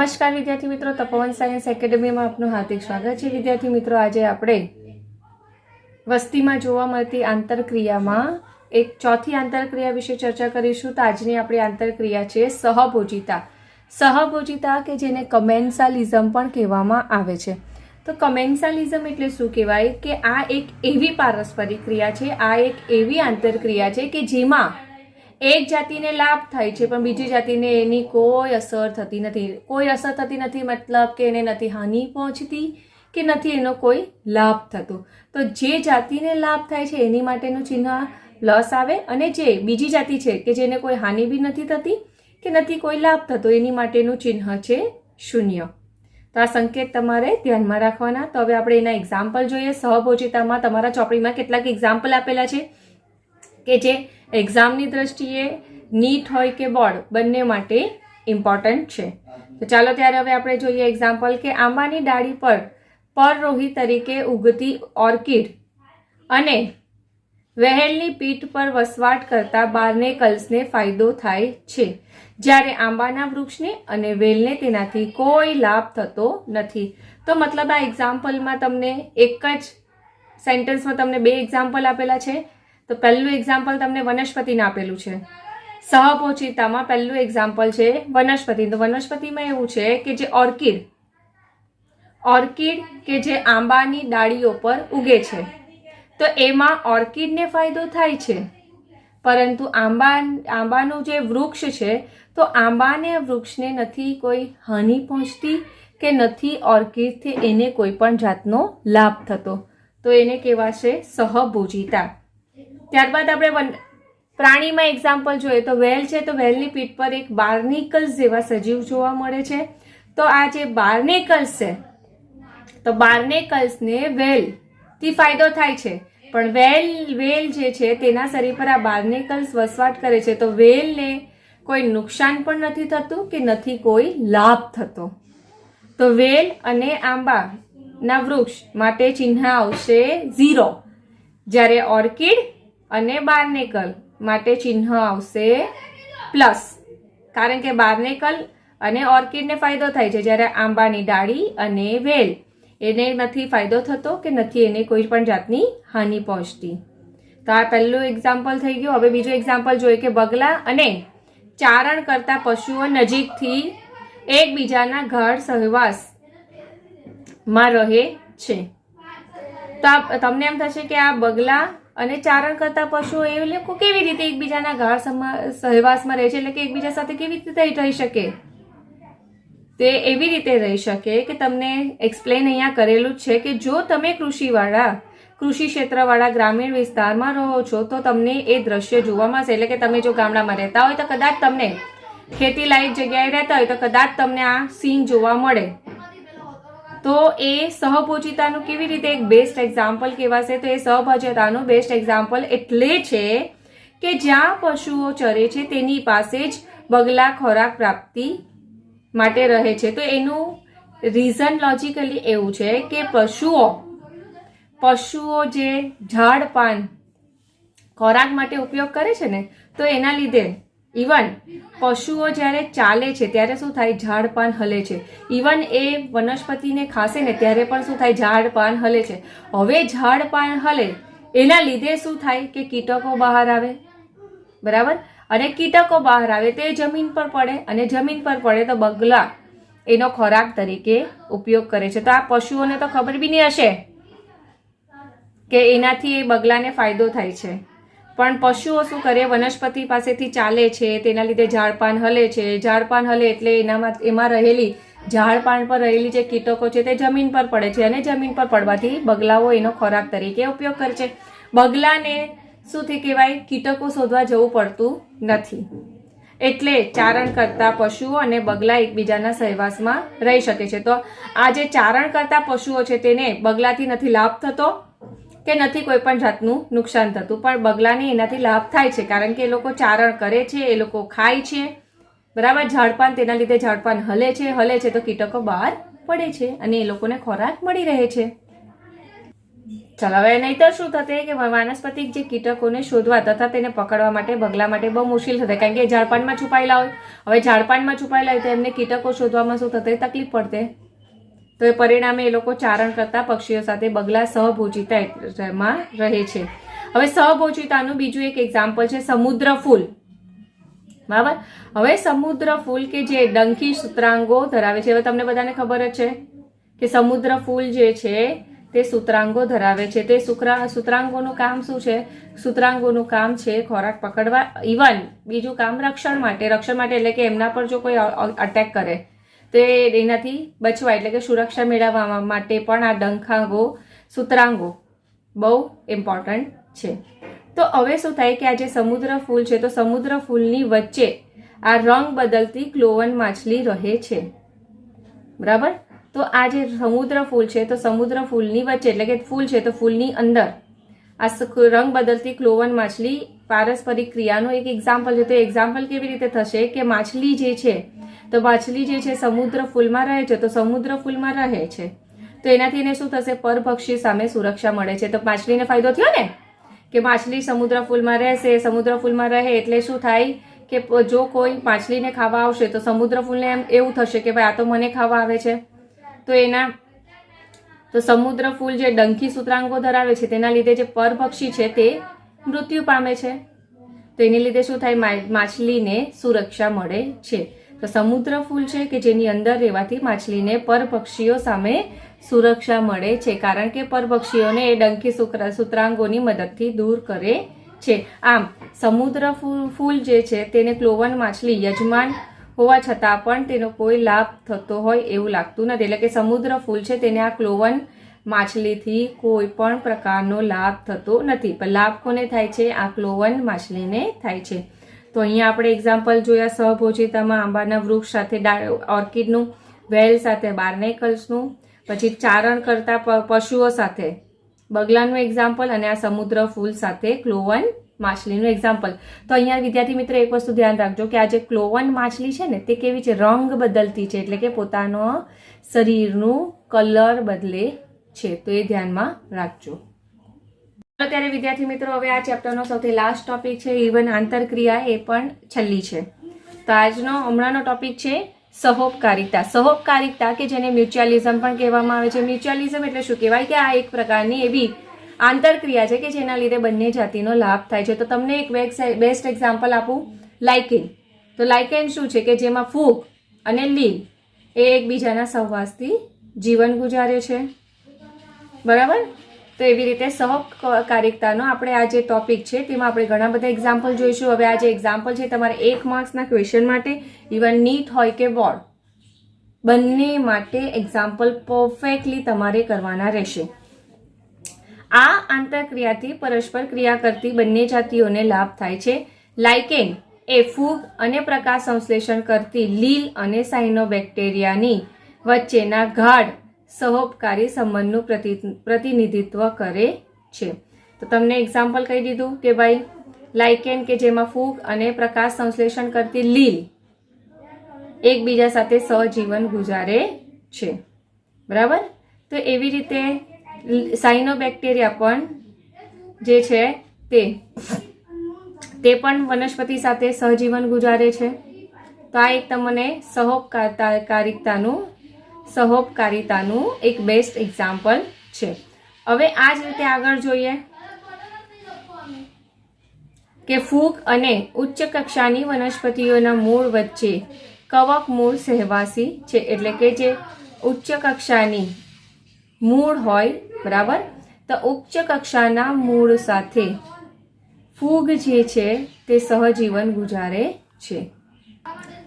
નમસ્કાર વિદ્યાર્થી મિત્રો, તપોવન સાયન્સ એકેડમીમાં આપનું હાર્દિક સ્વાગત છે। વિદ્યાર્થી મિત્રો, આજે આપણે વસ્તીમાં જોવા મળતી આંતરક્રિયામાં એક ચોથી આંતરક્રિયા વિશે ચર્ચા કરીશું। તો આજની આપણી આંતરક્રિયા છે સહભોજિતા। સહભોજિતા કે જેને કમેન્સાલિઝમ પણ કહેવામાં આવે છે। તો કમેન્સાલિઝમ એટલે શું કહેવાય કે આ એક એવી પારસ્પરિક ક્રિયા છે, આ એક એવી આંતરક્રિયા છે કે જેમાં એક જાતિને લાભ થાય છે પણ બીજી જાતિને એની કોઈ અસર થતી નથી। કોઈ અસર થતી નથી મતલબ કે એને નથી હાનિ પહોંચતી કે નથી એનો કોઈ લાભ થતો। તો જે જાતિને લાભ થાય છે એની માટેનું ચિહ્ન પ્લસ આવે, અને જે બીજી જાતિ છે કે જેને કોઈ હાનિ બી નથી થતી કે નથી કોઈ લાભ થતો એની માટેનું ચિહ્ન છે શૂન્ય। તો આ સંકેત તમારે ધ્યાનમાં રાખવાના। તો હવે આપણે એના એક્ઝામ્પલ જોઈએ। સહભોજિતામાં તમારા ચોપડીમાં કેટલાક એક્ઝામ્પલ આપેલા છે કે જે એક્ઝામની દ્રષ્ટિએ નીટ હોય કે બોર્ડ બંને માટે ઇમ્પોર્ટન્ટ છે। તો ચાલો ત્યારે હવે આપણે જોઈએ એક્ઝામ્પલ કે આંબાની ડાળી પર પરરોહી તરીકે ઉગતી ઓર્કિડ અને વહેલની પીઠ પર વસવાટ કરતા બાર્નેકલ્સને ફાયદો થાય છે, જ્યારે આંબાના વૃક્ષને અને વેલને તેનાથી કોઈ લાભ થતો નથી। તો મતલબ આ એક્ઝામ્પલમાં તમને એક જ સેન્ટેન્સમાં તમને બે એક્ઝામ્પલ આપેલા છે। તો પહેલું એક્ઝામ્પલ તમને વનસ્પતિને આપેલું છે, સહભોજિતામાં પહેલું એક્ઝામ્પલ છે વનસ્પતિ। તો વનસ્પતિમાં એવું છે કે જે ઓર્કિડ કે જે આંબાની ડાળીઓ પર ઉગે છે, તો એમાં ઓર્કિડને ફાયદો થાય છે, પરંતુ આંબાનું જે વૃક્ષ છે તો આંબાને વૃક્ષને નથી કોઈ હાનિ પહોંચતી કે નથી ઓર્કિડથી એને કોઈ પણ જાતનો લાભ થતો। તો એને કહેવાશે સહભોજિતા। ત્યારબાદ આપણે પ્રાણીમાં એક્ઝામ્પલ જોઈએ તો વેલ છે, તો વેલની પીઠ પર એક બાર્નિકલ્સ જેવા સજીવ જોવા મળે છે। તો આ જે બાર્નેકલ્સ છે તો બાર્નેકલ્સને વેલથી ફાયદો થાય છે, પણ વેલ જે છે તેના શરીર પર આ બાર્નેકલ્સ વસવાટ કરે છે, તો વેલને કોઈ નુકસાન પણ નથી થતું કે નથી કોઈ લાભ થતો। તો વેલ અને આંબાના વૃક્ષ માટે ચિહ્ન આવશે 0, જ્યારે ઓર્કિડ અને બાર્નેકલ માટે ચિહ્ન આવશે પ્લસ, કારણ કે બાર્નેકલ અને ઓર્કિડને ફાયદો થાય છે, જ્યારે આંબાની ડાળી અને વેલ એને નથી ફાયદો થતો કે નથી એને કોઈ પણ જાતની હાનિ પહોંચતી। તો આ પહેલું એક્ઝામ્પલ થઈ ગયું। હવે બીજું એક્ઝામ્પલ જોઈએ કે બગલા અને ચારણ કરતા પશુઓ નજીકથી એકબીજાના ગાઢ સહવાસમાં રહે છે। તો તમને એમ થશે કે આ બગલા અને ચારણ કરતા પશુઓ એ લોકો કેવી રીતે એકબીજાના ગાઢ સહવાસમાં રહે છે, એટલે કે એકબીજા સાથે કેવી રીતે રહી શકે? તે એવી રીતે રહી શકે કે તમને એક્સપ્લેન અહીંયા કરેલું જ છે કે જો તમે કૃષિ ક્ષેત્રવાળા ગ્રામીણ વિસ્તારમાં રહો છો તો તમને એ દ્રશ્ય જોવા મળશે। એટલે કે તમે જો ગામડામાં રહેતા હોય તો કદાચ તમને ખેતી લાયક જગ્યાએ રહેતા હોય તો કદાચ તમને આ સીન જોવા મળે। તો એ સહભોજિતાનું કેવી રીતે એક બેસ્ટ એક્ઝામ્પલ કહેવાશે? તો એ સહભોજિતાનું બેસ્ટ એક્ઝામ્પલ એટલે છે કે જ્યાં પશુઓ ચરે છે તેની પાસે જ બગલા ખોરાક પ્રાપ્તિ માટે રહે છે। તો એનું રીઝન લોજિકલી એવું છે કે પશુઓ જે ઝાડ પાન ખોરાક માટે ઉપયોગ કરે છે ને, તો એના લીધે ઇવન પશુઓ જ્યારે ચાલે છે ત્યારે શું થાય? ઝાડ પાન હલે છે। ઇવન એ વનસ્પતિને ખાશે ને ત્યારે પણ શું થાય? ઝાડ પાન હલે છે। હવે ઝાડ પાન હલે એના લીધે શું થાય કે કીટકો બહાર આવે, બરાબર? અને કીટકો બહાર આવે તો એ જમીન પર પડે, અને જમીન પર પડે તો બગલા એનો ખોરાક તરીકે ઉપયોગ કરે છે। તો આ પશુઓને તો ખબર બી નહીં હશે કે એનાથી એ બગલાને ફાયદો થાય છે, પણ પશુઓ શું કરે? વનસ્પતિ પાસેથી ચાલે છે, તેના લીધે ઝાડપાન હલે છે। ઝાડપાન હલે એટલે એમાં રહેલી ઝાડપાન પર રહેલી જે કીટકો છે તે જમીન પર પડે છે, અને જમીન પર પડવાથી બગલાઓ એનો ખોરાક તરીકે ઉપયોગ કરે છે। બગલાને શુંથી કહેવાય? કીટકો શોધવા જવું પડતું નથી, એટલે ચારણ કરતા પશુઓ અને બગલા એકબીજાના સહવાસમાં રહી શકે છે। તો આ જે ચારણ કરતા પશુઓ છે તેને બગલાથી નથી લાભ થતો કે નથી કોઈ પણ જાતનું નુકસાન થતું, પણ બગલાને એનાથી લાભ થાય છે, કારણ કે એ લોકો ચારણ કરે છે, એ લોકો ખાય છે, બરાબર? ઝાડપાન, તેના લીધે ઝાડપાન હલે છે તો કીટકો બહાર પડે છે અને એ લોકોને ખોરાક મળી રહે છે। ચાલો હવે નહીતર શું થશે કે વાનસ્પતિક જે કીટકોને શોધવા તથા તેને પકડવા માટે બગલા માટે બહુ મુશ્કેલ થશે, કારણ કે ઝાડપાનમાં છુપાયેલા હોય. હવે ઝાડપાનમાં છુપાયેલા હોય તો એમને કીટકો શોધવામાં શું થશે, તકલીફ પડશે. તો એ પરિણામે એ લોકો ચારણ કરતા પક્ષીઓ સાથે બગલા સહભોજિતામાં રહે છે. હવે સહભોજિતાનું બીજું એક એક્ઝામ્પલ છે સમુદ્ર ફૂલ. બરાબર. હવે સમુદ્ર ફૂલ કે જે ડંખી સૂત્રાંગો ધરાવે છે. હવે તમને બધાને ખબર જ છે કે સમુદ્ર ફૂલ જે છે તે સૂત્રાંગો ધરાવે છે. તે સૂત્રાંગોનું કામ શું છે? સૂત્રાંગોનું કામ છે ખોરાક પકડવા, ઇવન બીજું કામ રક્ષણ માટે એટલે કે એમના પર જો કોઈ અટેક કરે તો એનાથી બચવા એટલે કે સુરક્ષા મેળવવા માટે પણ આ ડંખાંગો સૂત્રાંગો બહુ ઇમ્પોર્ટન્ટ છે. તો હવે શું થાય કે આ જે સમુદ્ર ફૂલ છે તો સમુદ્ર ફૂલની વચ્ચે આ રંગ બદલતી ક્લોવન માછલી રહે છે. બરાબર. તો આ જે સમુદ્ર ફૂલ છે તો સમુદ્ર ફૂલની વચ્ચે એટલે કે ફૂલ છે તો ફૂલની અંદર આ રંગ બદલતી ક્લોવન માછલી પારસ્પરિક ક્રિયાનું એક એક્ઝામ્પલ છે. તો એક્ઝામ્પલ કેવી રીતે થશે કે માછલી જે છે તો માછલી જે છે સમુદ્ર ફૂલમાં રહે છે તો સમુદ્ર ફૂલમાં રહે છે તો એનાથી એને શું થશે, પરભક્ષી સામે સુરક્ષા મળે છે. તો માછલીને ફાયદો થયો ને કે માછલી સમુદ્ર ફૂલમાં રહેશે. સમુદ્ર ફૂલમાં રહે એટલે શું થાય કે જો કોઈ માછલીને ખાવા આવશે તો સમુદ્ર ફૂલને એમ એવું થશે કે ભાઈ આ તો મને ખાવા આવે છે. તો સમુદ્ર ફૂલ જે ડંખી સૂત્રાંગો ધરાવે છે તેના લીધે જે પરભક્ષી છે તે મૃત્યુ પામે છે. તો એની લીધે શું થાય, માછલીને સુરક્ષા મળે છે. તો સમુદ્ર ફૂલ છે કે જેની અંદર રહેવાથી માછલીને પરભક્ષીઓ સામે સુરક્ષા મળે છે, કારણ કે પરભક્ષીઓને એ ડંખી સૂત્રાંગોની મદદથી દૂર કરે છે. આમ સમુદ્ર ફૂલ જે છે તેને ક્લોવન માછલી યજમાન હોવા છતાં પણ તેનો કોઈ લાભ થતો હોય એવું લાગતું નથી. એટલે કે સમુદ્ર ફૂલ છે તેને આ ક્લોવન માછલીથી કોઈ પણ પ્રકારનો લાભ થતો નથી, પણ લાભ કોને થાય છે, આ ક્લોવન માછલીને થાય છે. તો અહીંયા આપણે એક્ઝામ્પલ જોયા સહભોજિતામાં આંબાના વૃક્ષ સાથે ઓર્કિડનું, વેલ સાથે બાર્નેકલ્સનું, પછી ચારણ કરતા પશુઓ સાથે બગલાનું એક્ઝામ્પલ અને આ સમુદ્ર ફૂલ સાથે ક્લોવન માછલીનું એક્ઝામ્પલ. તો અહીંયા વિદ્યાર્થી મિત્રો એક વસ્તુ ધ્યાન રાખજો કે આ જે ક્લોવન માછલી છે ને તે કેવી છે, રંગ બદલતી છે, એટલે કે પોતાનો શરીરનું કલર બદલે છે. તો એ ધ્યાનમાં રાખજો. ત્યારે વિદ્યાર્થી મિત્રો હવે આ ચેપ્ટરનો સૌથી લાસ્ટ ટોપિક છે, ઇવન આંતરક્રિયા એ પણ છેલ્લી છે. તો હમણાંનો ટોપિક છે સહોપકારિતા. સહોપકારિતા કે જેને મ્યુચ્યુઅલિઝમ પણ કહેવામાં આવે છે. મ્યુચ્યુઅલિઝમ એટલે શું કહેવાય કે આ એક પ્રકારની એવી આંતરક્રિયા છે કે જેના લીધે બંને જાતિનો લાભ થાય છે. તો તમને એક બેસ્ટ એક્ઝામ્પલ આપું, લાઇકેન. તો લાઇકેન શું છે કે જેમાં ફૂગ અને લીલ એ એકબીજાના સહવાસથી જીવન ગુજારે છે. બરાબર. તો એવી રીતે સહકારિતાનો આપણે આ જે ટોપિક છે તેમાં આપણે ઘણા બધા એક્ઝામ્પલ જોઈશું. હવે આ જે એક્ઝામ્પલ છે તમારે 1 માર્ક્સના ક્વેશ્ચન માટે, ઇવન નીટ હોય કે બોર્ડ, બંને માટે એક્ઝામ્પલ પરફેક્ટલી તમારે કરવાના રહેશે. આ આંતરક્રિયાથી પરસ્પર ક્રિયા કરતી બંને જાતિઓને લાભ થાય છે. લાઇકેન એ ફૂગ અને પ્રકાશ સંશ્લેષણ કરતી લીલ અને સાયનોબેક્ટેરિયાની વચ્ચેના ગાઢ સહોપકારી સંબંધનું પ્રતિનિધિત્વ કરે છે. તો તમને એક્ઝામ્પલ કહી દીધું કે ભાઈ લાઇકેન કે જેમાં ફૂગ અને પ્રકાશ સંશ્લેષણ કરતી લીલ એકબીજા સાથે સહજીવન ગુજારે છે. બરાબર. તો એવી રીતે સાયનોબેક્ટેરિયા પણ જે છે તે પણ વનસ્પતિ સાથે સહજીવન ગુજારે છે. તો આ એક તમને સહોપકારિતાનું એક બેસ્ટ એક્ઝામ્પલ છે. હવે આ જ રીતે આગળ જોઈએ કે ફૂગ અને ઉચ્ચ કક્ષાની વનસ્પતિઓના મૂળ વચ્ચે કવક મૂળ સહવાસી છે. એટલે કે જે ઉચ્ચ કક્ષાની મૂળ હોય, બરાબર, તો ઉચ્ચ કક્ષાના મૂળ સાથે ફૂગ જે છે તે સહજીવન ગુજારે છે.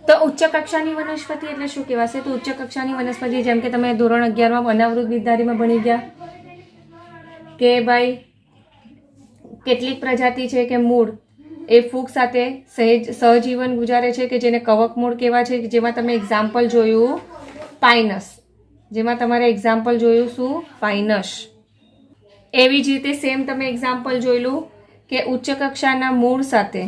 તો ઉચ્ચ કક્ષાની વનસ્પતિ એટલે શું કહેવાશે? તો ઉચ્ચ કક્ષાની વનસ્પતિ જેમ કે તમે ધોરણ 11માં અનાવૃત્ત વિદ્યાર્થીમાં ભણી ગયા કે ભાઈ કેટલીક પ્રજાતિ છે કે મૂળ એ ફૂગ સાથે સહજીવન ગુજારે છે કે જેને કવક મૂળ કહેવાય છે. જેમાં તમે એક્ઝામ્પલ જોયું પાઇનસ, જેમાં તમારે એક્ઝામ્પલ જોયું શું? પાઇનસ. એવી જ રીતે સેમ તમે એક્ઝામ્પલ જોયેલું કે ઉચ્ચ કક્ષાના મૂળ સાથે,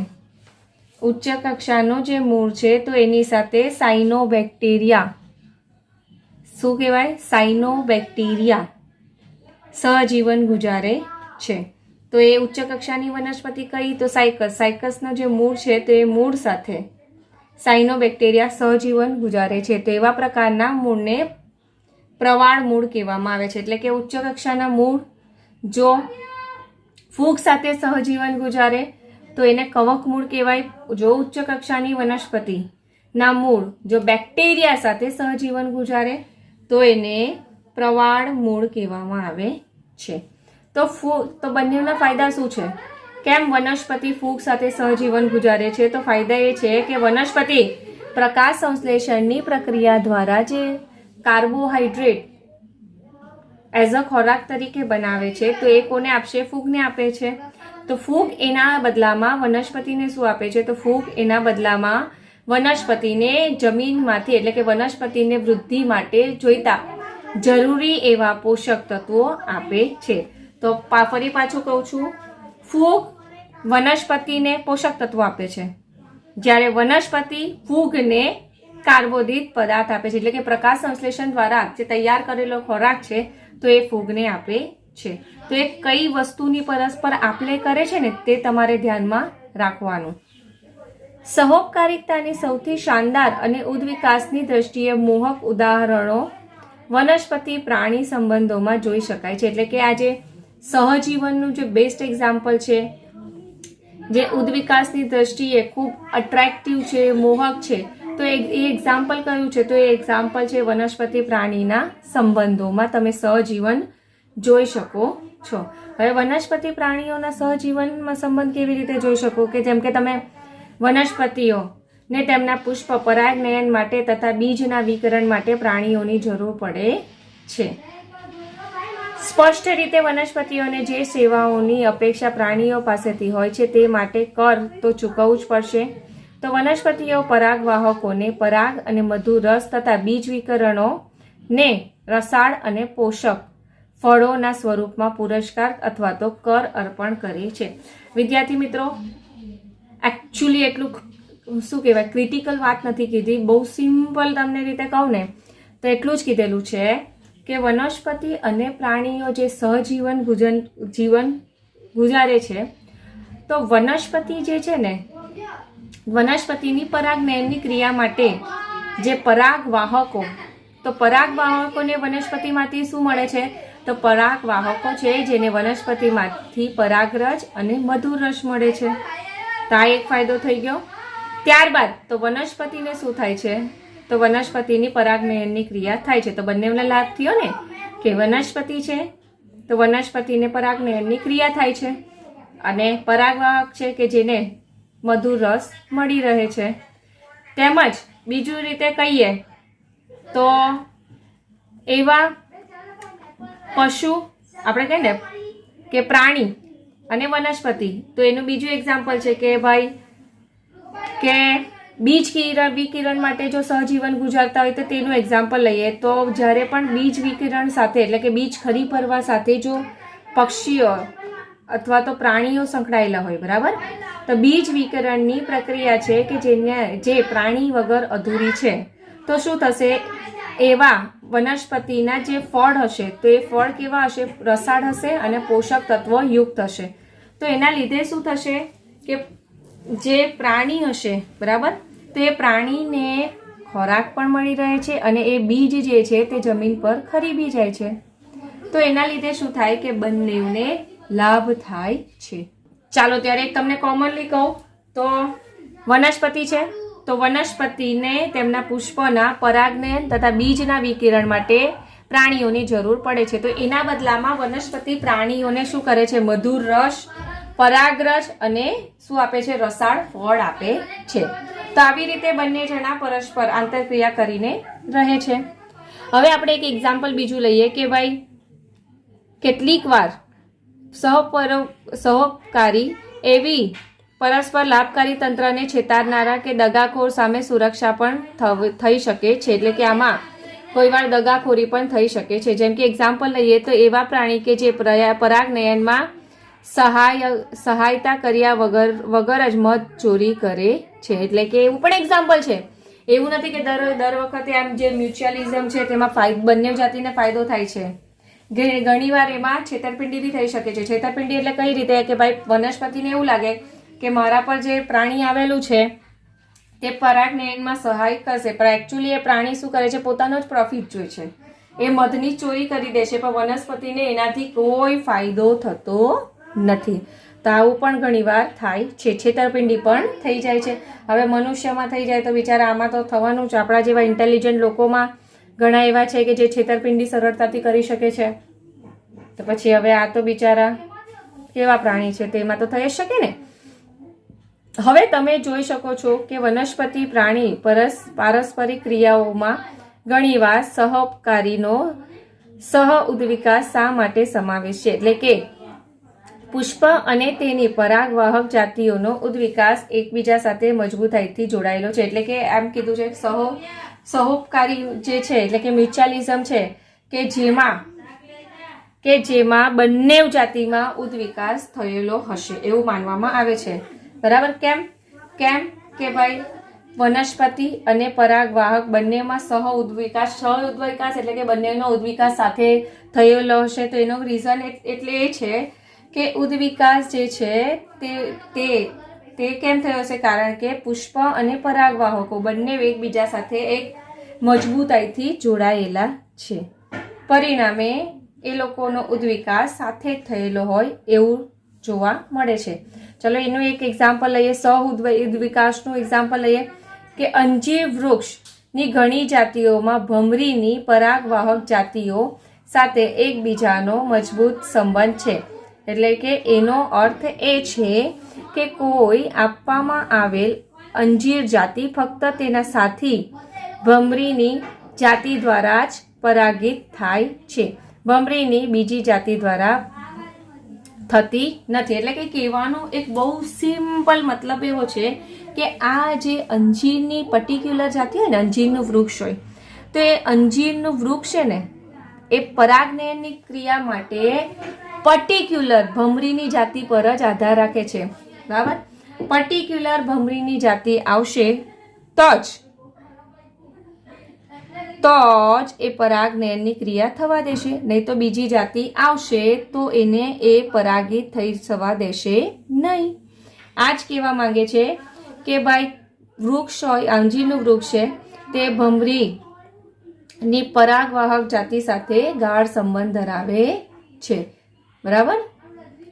ઉચ્ચ કક્ષાનો જે મૂળ છે તો એની સાથે સાયનોબેક્ટેરિયા, શું કહેવાય? સાયનોબેક્ટેરિયા સહજીવન ગુજારે છે. તો એ ઉચ્ચ કક્ષાની વનસ્પતિ કઈ? તો સાયકસ. સાયકસનો જે મૂળ છે તે મૂળ સાથે સાયનોબેક્ટેરિયા સહજીવન ગુજારે છે. તો એવા પ્રકારના મૂળને પ્રવાળ મૂળ કહેવામાં આવે છે. એટલે કે ઉચ્ચ કક્ષાના મૂળ જો ફૂગ સાથે સહજીવન ગુજારે તો એને કવક મૂળ કહેવાય. જો ઉચ્ચ કક્ષાની વનસ્પતિના મૂળ જો બેક્ટેરિયા સાથે સહજીવન ગુજારે તો એને પ્રવાળ મૂળ કહેવામાં આવે છે. તો બંનેના ફાયદા શું છે? કેમ વનસ્પતિ ફૂગ સાથે સહજીવન ગુજારે છે? તો ફાયદા એ છે કે વનસ્પતિ પ્રકાશ સંશ્લેષણની પ્રક્રિયા દ્વારા જે કાર્બોહાઈડ્રેટ એઝ અ ખોરાક તરીકે બનાવે છે તો એ કોને આપશે? ફૂગને આપે છે. તો ફૂગ એના બદલામાં વનસ્પતિને શું આપે છે? તો ફૂગ એના બદલામાં વનસ્પતિને જમીનમાંથી એટલે કે વનસ્પતિને વૃદ્ધિ માટે જોઈતા જરૂરી એવા પોષક તત્વો આપે છે. તો ફરી પાછું કહું છું, ફૂગ વનસ્પતિને પોષક તત્વો આપે છે, જ્યારે વનસ્પતિ ફૂગને કાર્બોદિત પદાર્થ આપે છે. એટલે કે પ્રકાશ સંશ્લેષણ દ્વારા જે તૈયાર કરેલો ખોરાક છે તો એ ફૂગને આપે છે. તો એ કઈ વસ્તુની પરસ્પર આપલે કરે છે ને તે તમારે ધ્યાનમાં રાખવાનું. સહોપકારિકતાની સૌથી શાનદાર અને ઉદ્વિકાસની દ્રષ્ટિએ મોહક ઉદાહરણો વનસ્પતિ પ્રાણી સંબંધોમાં જોઈ શકાય છે. એટલે કે આ જે સહજીવનનું જે બેસ્ટ એક્ઝામ્પલ છે, જે ઉદ્વિકાસની દ્રષ્ટિએ ખૂબ અટ્રેક્ટિવ છે, મોહક છે, તો એ એક્ઝામ્પલ કયું છે? તો એ એક્ઝામ્પલ છે વનસ્પતિ પ્રાણીના સંબંધોમાં તમે સહજીવન જોઈ શકો છો. હવે વનસ્પતિ પ્રાણીઓના સહજીવનમાં સંબંધ કેવી રીતે જોઈ શકો? કે જેમ કે તમે વનસ્પતિઓને તેમના પુષ્પ પરાગનયન માટે તથા બીજના વિકરણ માટે પ્રાણીઓની જરૂર પડે છે. સ્પષ્ટ રીતે વનસ્પતિઓને જે સેવાઓની અપેક્ષા પ્રાણીઓ પાસેથી હોય છે તે માટે કર તો ચૂકવવું જ પડશે. તો વનસ્પતિઓ પરાગવાહકોને પરાગ અને મધુ રસ તથા બીજ વિકરણોને રસાળ અને પોષક ફળોના સ્વરૂપમાં પુરસ્કાર અથવા તો કર અર્પણ કરે છે. વિદ્યાર્થી મિત્રો, એકચ્યુઅલી એટલું શું કહેવાય ક્રિટિકલ વાત નથી કીધી, બહુ સિમ્પલ તમને રીતે કહું ને તો એટલું જ કીધેલું છે કે વનસ્પતિ અને પ્રાણીઓ જે સહજીવન જીવન ગુજારે છે તો વનસ્પતિ જે છે ને વનસ્પતિની પરાગનયનની ક્રિયા માટે જે પરાગવાહકો, તો પરાગવાહકોને વનસ્પતિમાંથી શું મળે છે? તો પરાગવાહકો છે જેને વનસ્પતિમાંથી પરાગરજ અને મધુરસ મળે છે. તો આ એક ફાયદો થઈ ગયો. ત્યારબાદ તો વનસ્પતિને શું થાય છે? તો વનસ્પતિની પરાગનયનની ક્રિયા થાય છે. તો બંનેનો લાભ થયો ને કે વનસ્પતિ છે તો વનસ્પતિને પરાગનયનની ક્રિયા થાય છે અને પરાગવાહક છે કે જેને મધુર રસ મળી રહે છે. તેમજ બીજું રીતે કહીએ તો એવા પશુ આપણે કહીએ ને કે પ્રાણી અને વનસ્પતિ, તો એનું બીજું એક્ઝામ્પલ છે કે ભાઈ કે બીજ વિકિરણ માટે જો સહજીવન ગુજારતા હોય તો તેનું એક્ઝામ્પલ લઈએ તો જ્યારે પણ બીજ વિકિરણ સાથે એટલે કે બીજ ખરી ભરવા સાથે જો પક્ષીઓ અથવા તો પ્રાણીઓ સંકળાયેલા હોય, બરાબર, તો બીજ વિકરણની પ્રક્રિયા છે કે જે પ્રાણી વગર અધૂરી છે. તો શું થશે? એવા વનસ્પતિના જે ફળ હશે તો એ ફળ કેવા હશે? રસાળ હશે અને પોષક તત્વો યુક્ત હશે. તો એના લીધે શું થશે કે જે પ્રાણી હશે, બરાબર, તો એ પ્રાણીને ખોરાક પણ મળી રહે છે અને એ બીજ જે છે તે જમીન પર ખરી બી જાય છે. તો એના લીધે શું થાય કે બંનેને લાભ થાય છે. ચાલો ત્યારે એક તમને કોમનલી કહું તો વનસ્પતિ છે તો વનસ્પતિને તેમના પુષ્પના પરાગનયન તથા બીજના વિકિરણ માટે પ્રાણીઓની જરૂર પડે છે. તો એના બદલામાં વનસ્પતિ પ્રાણીઓને શું કરે છે? મધુર રસ, પરાગરજ અને શું આપે છે? રસાળ ફળ આપે છે. તો આવી રીતે બંને જણા પરસ્પર આંતરક્રિયા કરીને રહે છે. હવે આપણે એક એક્ઝામ્પલ બીજું લઈએ કે ભાઈ કેટલીક વાર સહોપકારી એવી પરસ્પર લાભકારી તંત્રને છેતરનારા કે દગાખોર સામે સુરક્ષા પણ થઈ શકે છે. એટલે કે આમાં કોઈ વાર દગાખોરી પણ થઈ શકે છે. જેમ કે એક્ઝામ્પલ લઈએ તો એવા પ્રાણી કે જે પરાગનયનમાં સહાયતા કર્યા વગર જ મધ ચોરી કરે છે. એટલે કે એવું પણ એક્ઝામ્પલ છે. એવું નથી કે દર વખતે આમ જે મ્યુચ્યુઅલિઝમ છે તેમાં બંને જાતિને ફાયદો થાય છે. ઘણીવાર એમાં છેતરપિંડી બી થઈ શકે છે. છેતરપિંડી એટલે કઈ રીતે કે ભાઈ વનસ્પતિને એવું લાગે કે મારા પર જે પ્રાણી આવેલું છે તે પરાગનયનમાં સહાય કરશે, પણ એકચ્યુઅલી એ પ્રાણી શું કરે છે, પોતાનો જ પ્રોફિટ જોઈએ છે. એ મધની ચોરી કરી દે છે, પણ વનસ્પતિને એનાથી કોઈ ફાયદો થતો નથી. તો આવું પણ ઘણીવાર થાય છે. છેતરપિંડી પણ થઈ જાય છે. હવે મનુષ્યમાં થઈ જાય તો બિચારા આમાં તો થવાનું જ. આપણા જેવા ઇન્ટેલિજન્ટ લોકોમાં ઘણા એવા છે કે જે છેતરપિંડી સરળતાથી કરી શકે છે. તો પછી હવે આ તો બિચારા કેવા પ્રાણી છે, તેમાં તો થઈ જ શકે ને. હવે તમે જોઈ શકો છો કે વનસ્પતિ પ્રાણી પારસ્પરિક ક્રિયાઓમાં ઘણીવાર સહઉપકારીનો ઉદ્વિકાસ શા માટે સમાવેશ છે, એટલે કે પુષ્પ અને તેની પરાગવાહક જાતિઓનો ઉદ્વિકાસ એકબીજા સાથે મજબૂતાઈથી જોડાયેલો છે. એટલે કે એમ કીધું છે સહઉપકારી જે છે એટલે કે મ્યુચ્યુઅલિઝમ છે કે જેમાં બંને જાતિમાં ઉદ્વિકાસ થયેલો હશે એવું માનવામાં આવે છે. બરાબર. કેમ કે ભાઈ વનસ્પતિ અને પરાગવાહક બંનેમાં સહઉદ્વિકાસ એટલે કે બંનેનો ઉદ્વિકાસ સાથે થયેલો હશે. તો એનો રીઝન એટલે એ છે કે ઉદ્વિકાસ જે છે તે કેમ થયો છે, કારણ કે પુષ્પ અને પરાગવાહકો બંને એકબીજા સાથે એક મજબૂતાઈથી જોડાયેલા છે. પરિણામે એ લોકોનો ઉદ્વિકાસ સાથે જ થયેલો હોય એવું જોવા મળે છે. ચલો એનું એક એક્ઝામ્પલ લઈએ. ઉદ્વિકાસનું એક્ઝામ્પલ લઈએ કે અંજીર વૃક્ષની ઘણી જાતિઓમાં ભમરીની પરાગવાહક જાતિઓ સાથે એકબીજાનો મજબૂત સંબંધ છે. એટલે કે એનો અર્થ એ છે કે કોઈ આપવામાં આવેલ અંજીર જાતિ ફક્ત તેના સાથી ભમરીની જાતિ દ્વારા જ પરાગિત થાય છે, ભમરીની બીજી જાતિ દ્વારા થતી નથી. એટલે કે કહેવાનો એક બહુ સિમ્પલ મતલબ એવો છે કે આ જે અંજીરની પર્ટિક્યુલર જાતિ હોય ને, અંજીરનું વૃક્ષ હોય, તો એ અંજીરનું વૃક્ષ છે ને એ પરાગનયનની ક્રિયા માટે પર્ટિક્યુલર ભમરીની જાતિ પર જ આધાર રાખે છે. બરાબર. પર્ટિક્યુલર ભમરીની જાતિ આવશે તો જ એ પરાગનયનની ક્રિયા થવા દેશે, નહીં તો બીજી જાતિ આવશે તો એને એ પરાગિત થઈ થવા દેશે નહીં. આ જ કહેવા માંગે છે કે ભાઈ વૃક્ષ હોય, અંજીરનું વૃક્ષ છે, તે ભમરીની પરાગવાહક જાતિ સાથે ગાઢ સંબંધ ધરાવે છે. બરાબર.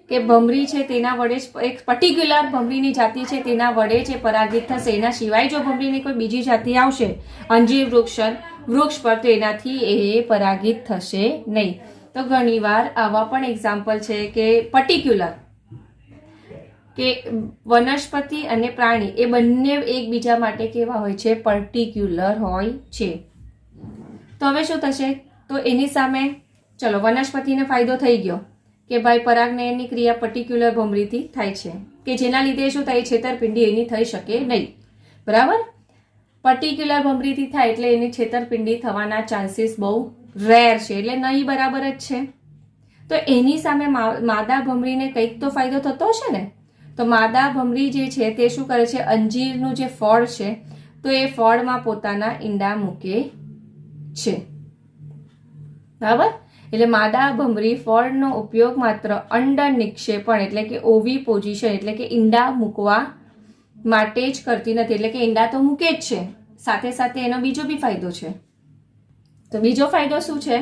કે ભમરી છે તેના વડે જ એક પર્ટિક્યુલર ભમરીની જાતિ છે તેના વડે જ પરાગિત થશે. એના સિવાય જો ભમરીની કોઈ બીજી જાતિ આવશે અંજીર વૃક્ષ પર તો એનાથી એ પરાગિત થશે નહીં. તો ઘણીવાર આવા પણ એક્ઝામ્પલ છે કે પર્ટિક્યુલર કે વનસ્પતિ અને પ્રાણી એ બંને એકબીજા માટે કેવા હોય છે, પર્ટિક્યુલર હોય છે. તો હવે શું થશે, તો એની સામે ચલો વનસ્પતિને ફાયદો થઈ ગયો કે ભાઈ પરાગનયનની ક્રિયા પર્ટિક્યુલર ભમરીથી થાય છે, કે જેના લીધે શું થાય, છેતરપિંડી એની થઈ શકે નહીં. બરાબર. પર્ટિક્યુલર ભમરીથી થાય એટલે એની છેતરપિંડી થવાના ચાન્સીસ બહુ રેર છે, એટલે નહીં બરાબર જ છે. તો એની સામે માદા ભમરીને કંઈક તો ફાયદો થતો હશે ને. તો માદા ભમરી જે છે તે શું કરે છે, અંજીરનું જે ફળ છે તો એ ફળમાં પોતાના ઈંડા મૂકે છે. બરાબર. એટલે માદા ભમરી ફળનો ઉપયોગ માત્ર અંડ નિક્ષેપણ એટલે કે ઓવી પોઝિશન એટલે કે ઈંડા મૂકવા માટે જ કરતી નથી. એટલે કે ઈંડા તો મૂકે જ છે, સાથે સાથે એનો બીજો બી ફાયદો છે. તો બીજો ફાયદો શું છે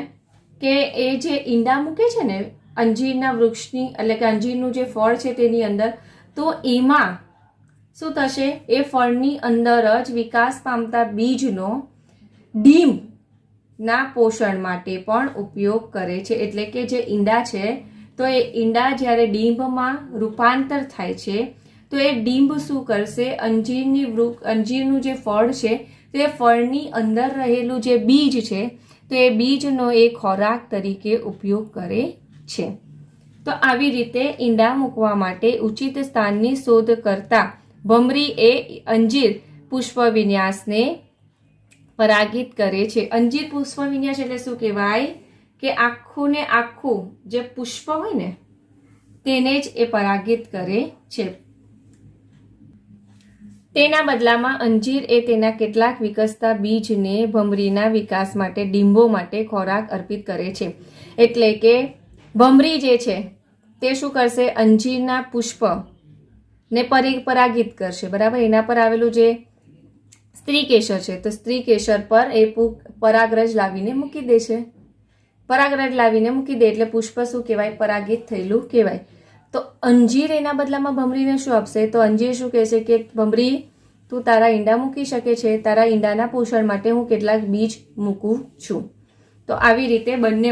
કે એ જે ઈંડા મૂકે છે ને અંજીરના વૃક્ષની એટલે કે અંજીરનું જે ફળ છે તેની અંદર, તો એમાં શું થશે, એ ફળની અંદર જ વિકાસ પામતા બીજનો ડીંબ ના પોષણ માટે પણ ઉપયોગ કરે છે. એટલે કે જે ઈંડા છે તો એ ઈંડા જ્યારે ડીંબમાં રૂપાંતર થાય છે તો એ ડીંબ શું કરશે, અંજીરનું જે ફળ છે તે ફળની અંદર રહેલું જે બીજ છે તો એ બીજનો એ ખોરાક તરીકે ઉપયોગ કરે છે. તો આવી રીતે ઈંડા મૂકવા માટે ઉચિત સ્થાનની શોધ કરતા ભમરી એ અંજીર પુષ્પ વિન્યાસને પરાગિત કરે છે. અંજીર પુષ્પ વિન્યાસ એટલે શું કહેવાય કે આખું ને આખું જે પુષ્પ હોય ને તેને જ એ પરાગિત કરે છે. તેના બદલામાં અંજીર એ તેના કેટલાક વિકસતા બીજને ભમરીના વિકાસ માટે ડીંભો માટે ખોરાક અર્પિત કરે છે. એટલે કે ભમરી જે છે તે શું કરશે, અંજીરના પુષ્પને પરાગિત કરશે. બરાબર, એના પર આવેલું જે સ્ત્રી કેસર છે તો સ્ત્રી કેસર પર એ પરાગરજ લાવીને મૂકી દે છે. પરાગરજ લાવીને મૂકી દે એટલે પુષ્પ શું કહેવાય, પરાગિત થયેલું કહેવાય. તો અંજીર એના બદલામાં ભમરીને શું આપશે, તો અંજીર શું કહેશે કે ભમરી તું તારા ઈંડા મૂકી શકે છે, તારા ઈંડાના પોષણ માટે હું કેટલાક બીજ મૂકું છું. તો આવી રીતે બંને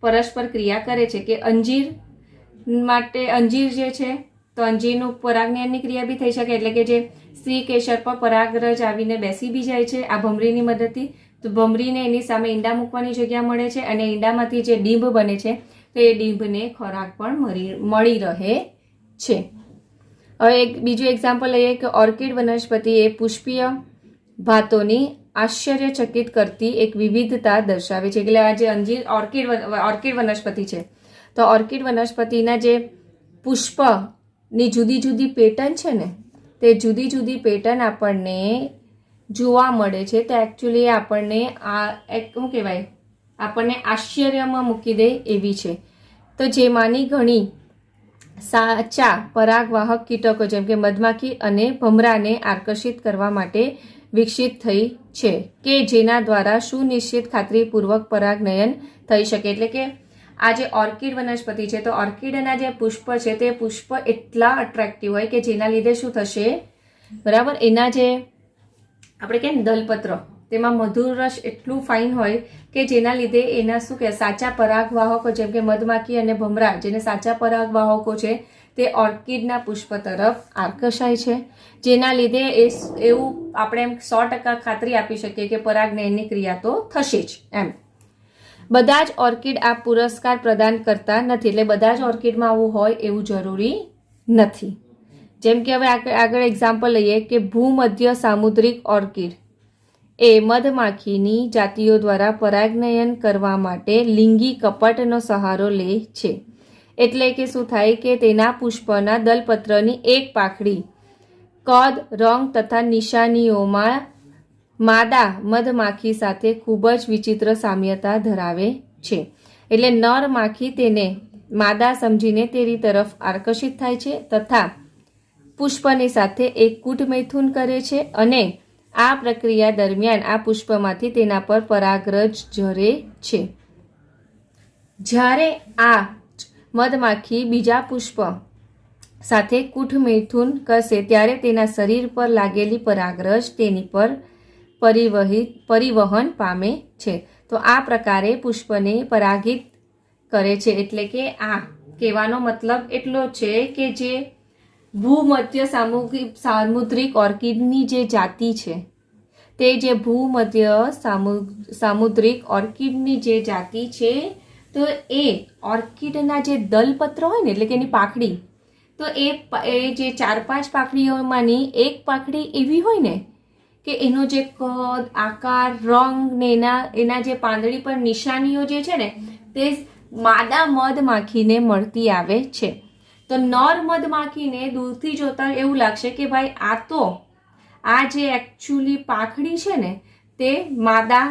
પરસ્પર ક્રિયા કરે છે કે અંજીર માટે અંજીર જે છે તો અંજીરનું પરાગનયનની ક્રિયા બી થઈ શકે, એટલે કે જે સ્ત્રી કેસર પર પરાગરજ આવીને બેસી બી જાય છે આ ભમરીની મદદથી. તો ભમરીને એની સામે ઈંડા મૂકવાની જગ્યા મળે છે અને ઈંડામાંથી જે ડીંભ બને છે તો એ ડીંભને ખોરાક પણ મળી રહે છે. હવે એક બીજું એક્ઝામ્પલ લઈએ કે ઓર્કિડ વનસ્પતિ એ પુષ્પીય ભાતોની આશ્ચર્યચકિત કરતી એક વિવિધતા દર્શાવે છે. એટલે આ જે અંજીર ઓર્કિડ વનસ્પતિ છે તો ઓર્કિડ વનસ્પતિના જે પુષ્પની જુદી જુદી પેટર્ન છે ને તે જુદી જુદી પેટર્ન આપણને જોવા મળે છે. તો એકચ્યુઅલી આપણને શું કહેવાય, આપણને આશ્ચર્યમાં મૂકી દે એવી છે. તો જેમાંની ઘણી સાચા પરાગવાહક કીટકો જેમ કે મધમાખી અને ભમરાને આકર્ષિત કરવા માટે વિકસિત થઈ છે કે જેના દ્વારા સુનિશ્ચિત ખાતરીપૂર્વક પરાગનયન થઈ શકે. એટલે કે આ જે ઓર્કિડ વનસ્પતિ છે તો ઓર્કિડના જે પુષ્પ છે તે પુષ્પ એટલા અટ્રેક્ટિવ હોય કે જેના લીધે શું થશે, બરાબર, એના જે આપણે કે દલપત્ર તેમાં મધુર રસ એટલું ફાઇન હોય કે જેના લીધે એના શું કે સાચા પરાગવાહકો જેમ કે મધમાખી અને ભમરા જેને સાચા પરાગવાહકો છે તે ઓર્કિડના પુષ્પ તરફ આકર્ષાય છે, જેના લીધે એવું આપણે 100% ખાતરી આપી શકીએ કે પરાગનયનની ક્રિયા તો થશે જ. એમ બધા જ ઓર્કિડ આ પુરસ્કાર પ્રદાન કરતા નથી, એટલે બધા જ ઓર્કિડમાં આવું હોય એવું જરૂરી નથી. જેમ કે હવે આગળ એક્ઝામ્પલ લઈએ કે ભૂમધ્ય સામુદ્રિક ઓર્કિડ એ મધમાખીની જાતિઓ દ્વારા પરાગનયન કરવા માટે લિંગી કપટનો સહારો લે છે. એટલે કે શું થાય કે તેના પુષ્પના દલપત્રની એક પાંખડી કદ, રંગ તથા નિશાનીઓમાં માદા મધમાખી સાથે ખૂબ જ વિચિત્ર સામ્યતા ધરાવે છે. એટલે નર માખી તેને માદા સમજીને તેની તરફ આકર્ષિત થાય છે તથા પુષ્પની સાથે એક કૂટ મૈથુન કરે છે અને આ પ્રક્રિયા દરમિયાન આ પુષ્પમાંથી તેના પર પરાગરજ ઝરે છે. જ્યારે આ મધમાખી બીજા પુષ્પ સાથે કૂટ મૈથુન કરશે ત્યારે તેના શરીર પર લાગેલી પરાગરજ તેની પર પરિવહન પામે છે. તો આ પ્રકારે પુષ્પને પરાગિત કરે છે. એટલે કે આ કહેવાનો મતલબ એટલો છે કે જે ભૂમધ્ય સામુદ્રિક ઓર્કિડની જે જાતિ છે તે જે ભૂમધ્ય સામુદ્રિક ઓર્કિડની જે જાતિ છે તો એ ઓર્કિડના જે દલપત્ર હોય ને એટલે કે એની પાંખડી તો એ જે 4-5 પાંખડીઓમાંની એક પાંખડી એવી હોય ને કે એનો જે કદ, આકાર, રંગ ને એના જે પાંદડી પર નિશાનીઓ જે છે ને તે માદા મધમાખીને મળતી આવે છે. તો નર મધમાખીને દૂરથી જોતા એવું લાગશે કે ભાઈ આ જે એકચ્યુઅલી પાંખડી છે ને તે માદા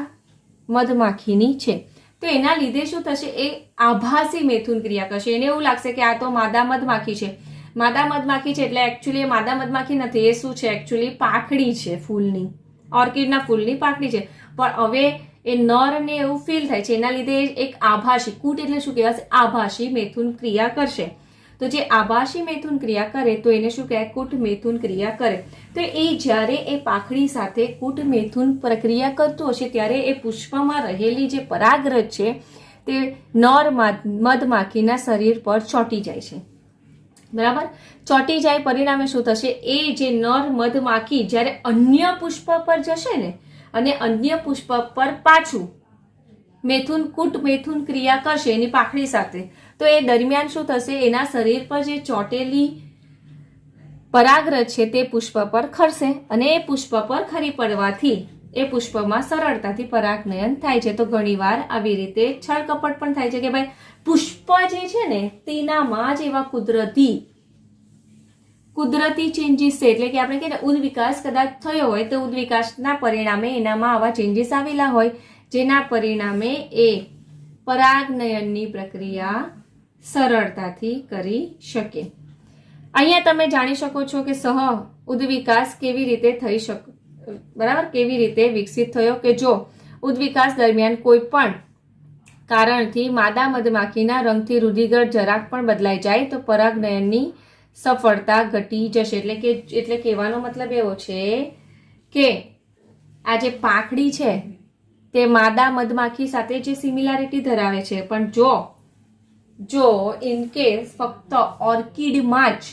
મધમાખીની છે. તો એના લીધે શું થશે, એ આભાસી મૈથુન ક્રિયા કરશે. એને એવું લાગશે કે આ તો માદા મધમાખી છે. માદા મધમાખી છે એટલે એકચ્યુઅલી એ માદા મધમાખી નથી, એ શું છે એકચ્યુઅલી પાંખડી છે ફૂલની, ઓર્કિડના ફૂલની પાંખડી છે. પણ હવે એ નરને એવું ફીલ થાય છે, એના લીધે એક આભાસી કૂટ એટલે શું કહેવાશે, આભાસી મૈથુન ક્રિયા કરશે. તો જે આભાસી મૈથુન ક્રિયા કરે તો એને શું કહેવાય, કૂટ મૈથુન ક્રિયા કરે. તો એ જ્યારે એ પાંખડી સાથે કૂટ મૈથુન પ્રક્રિયા કરતું હશે ત્યારે એ પુષ્પમાં રહેલી જે પરાગરજ છે તે નર મધમાખીના શરીર પર ચોંટી જાય છે. બરાબર, ચોંટી જાય પરિણામે શું થશે, એ જે નર મધમાખી જ્યારે અન્ય પુષ્પ પર જશે ને અને અન્ય પુષ્પ પર પાછું કૂટ મૈથુન ક્રિયા કરશે એની પાંખડી સાથે, તો એ દરમિયાન શું થશે, એના શરીર પર જે ચોંટેલી પરાગરજ છે તે પુષ્પ પર ખરશે અને એ પુષ્પ પર ખરી પડવાથી એ પુષ્પમાં સરળતાથી પરાગનયન થાય છે. તો ઘણીવાર આવી રીતે છળકપટ પણ થાય છે કે ભાઈ પુષ્પ જે છે ને તેનામાં જ એવા કુદરતી કુદરતી ચેન્જીસ છે, એટલે કે આપણે કહીએ ઉદ્વિકાસ કદાચ થયો હોય તો ઉદ્વિકાસના પરિણામે એનામાં આવા ચેન્જીસ આવેલા હોય, જેના પરિણામે એ પરાગનયનની પ્રક્રિયા સરળતાથી કરી શકે. અહીંયા તમે જાણી શકો છો કે સહ ઉદ્વિકાસ કેવી રીતે થઈ શકે, બરાબર, કેવી રીતે વિકસિત થયો કે જો ઉદ્વિકાસ દરમિયાન કોઈ પણ કારણથી માદા મધમાખીના રંગથી રુધિરગત જરાક પણ બદલાઈ જાય તો પરાગનયનની સફળતા ઘટી જશે. એટલે કહેવાનો મતલબ એવો છે કે આ જે પાંખડી છે તે માદા મધમાખી સાથે જે સિમિલારિટી ધરાવે છે, પણ જો ઇનકેસ ફક્ત ઓર્કિડમાં જ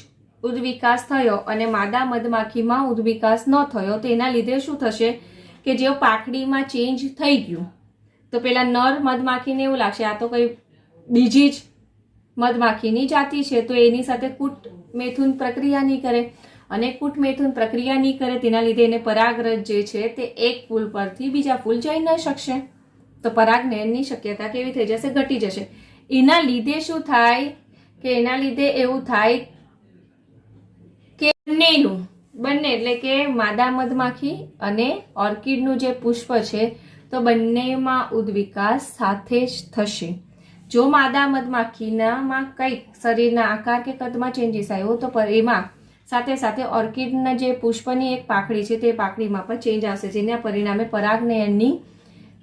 ઉદ્વિકાસ થયો અને માદા મધમાખીમાં ઉદ્વિકાસ ન થયો તો એના લીધે શું થશે કે જે પાંખડીમાં ચેન્જ થઈ ગયું તો પેલા નર મધમાખીને એવું લાગશે આ તો કઈ બીજી જ મધમાખીની જાતિ છે, તો એની સાથે કૂટ મેથુન પ્રક્રિયા નહીં કરે, અને કૂટ મેથુન પ્રક્રિયા નહીં કરે તેના લીધે એને પરાગરજ જે છે તે એક ફૂલ પરથી બીજા ફૂલ જઈ ન શકશે, તો પરાગનયનની શક્યતા કેવી થઈ જશે, ઘટી જશે. એના લીધે શું થાય કે એના લીધે એવું થાય કે બંને એટલે કે માદા મધમાખી અને ઓર્કિડનું જે પુષ્પ છે તો બંનેમાં ઉદ્વિકાસ સાથે જ થશે. જો માદા મધમાખીનામાં કંઈક શરીરના આકાર કે કદમાં ચેન્જીસ આવ્યો તો એમાં સાથે સાથે ઓર્કિડના જે પુષ્પની એક પાંખડી છે તે પાંખડીમાં પણ ચેન્જ આવશે, જેના પરિણામે પરાગનયનની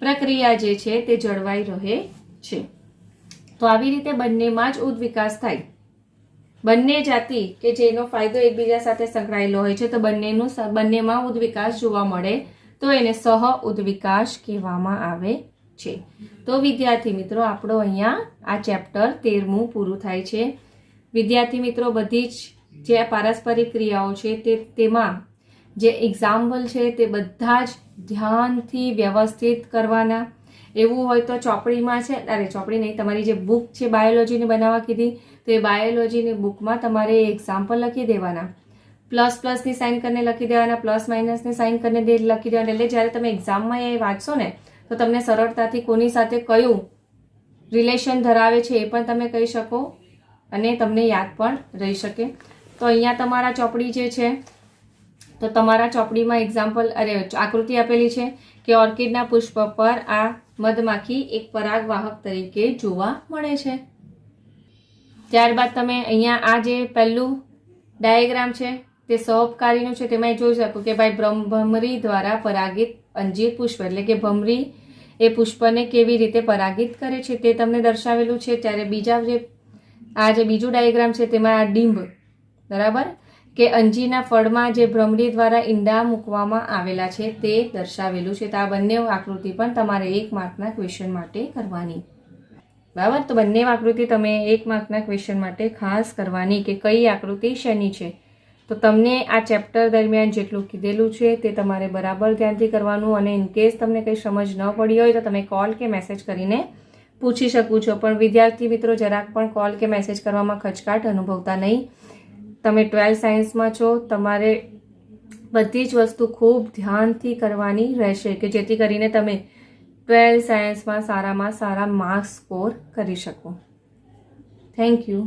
પ્રક્રિયા જે છે તે જળવાઈ રહે છે. તો આવી રીતે બંનેમાં જ ઉદ્વિકાસ થાય. બંને જાતિ કે જેનો ફાયદો એકબીજા સાથે સંકળાયેલો હોય છે તો બંનેમાં ઉદ્વિકાસ જોવા મળે તો એને સહ ઉદ્વિકાસ કહેવામાં આવે છે. તો વિદ્યાર્થી મિત્રો આપણો અહીંયા આ ચેપ્ટર 13મું પૂરું થાય છે. વિદ્યાર્થી મિત્રો બધી જ જે પારસ્પરિક ક્રિયાઓ છે તેમાં જે એક્ઝામ્પલ છે તે બધા જ ધ્યાનથી વ્યવસ્થિત કરવાના. એવું હોય તો ચોપડીમાં છે, ચોપડી નહીં, તમારી જે બુક છે બાયોલોજીની બનાવવા કીધી તો એ બાયોલોજીની બુકમાં તમારે એક્ઝામ્પલ લખી દેવાના, પ્લસની સાઇન કરીને લખી દેવાના, પ્લસ માઇનસની સાઇન કરીને લખી દેવાના. એટલે જ્યારે તમે એક્ઝામમાં એ વાંચશો ને તો તમને સરળતાથી કોની સાથે કયું રિલેશન ધરાવે છે એ પણ તમે કહી શકો અને તમને યાદ પણ રહી શકે. તો અહીંયા તમારા ચોપડી જે છે તો તમારા ચોપડીમાં એક્ઝામ્પલ આકૃતિ આપેલી છે કે ઓર્કિડના પુષ્પ પર આ મધમાખી એક પરાગવાહક તરીકે જોવા મળે છે. ત્યારબાદ તમે અહીંયા આ જે પહેલું ડાયાગ્રામ છે તે સહઉપકારીનું છે, તેમાં જોઈ શકો કે ભાઈ ભમરી દ્વારા પરાગિત અંજીર પુષ્પ, એટલે કે ભમરી એ પુષ્પને કેવી રીતે પરાગિત કરે છે તે તમને દર્શાવેલું છે. ત્યારે આ જે બીજું ડાયાગ્રામ છે તેમાં આ ડીંભ, બરાબર, કે અંજીરના ફળમાં જે ભ્રમરી દ્વારા ઈંડા મૂકવામાં આવેલા છે તે દર્શાવેલું છે. તો આ બંને આકૃતિ પણ તમારે 1 માર્કના ક્વેશ્ચન માટે કરવાની, બરાબર. તો બંને આકૃતિ તમે 1 માર્કના ક્વેશ્ચન માટે ખાસ કરવાની કે કઈ આકૃતિ શેની છે. તો તમને આ ચેપ્ટર દરમિયાન જેટલું કીધેલું છે તે તમારે બરાબર ધ્યાનથી કરવાનું, અને ઇનકેસ તમને કંઈ સમજ ન પડી હોય તો તમે કોલ કે મેસેજ કરીને પૂછી શકો છો. પણ વિદ્યાર્થી મિત્રો જરાક પણ કોલ કે મેસેજ કરવામાં ખચકાટ અનુભવતા નહીં. તમે 12 સાયન્સમાં છો, તમારે બધી જ વસ્તુ ખૂબ ધ્યાનથી કરવાની રહેશે કે જેથી કરીને તમે 12 સાયન્સમાં સારામાં સારા માર્ક્સ સ્કોર કરી શકો. Thank you.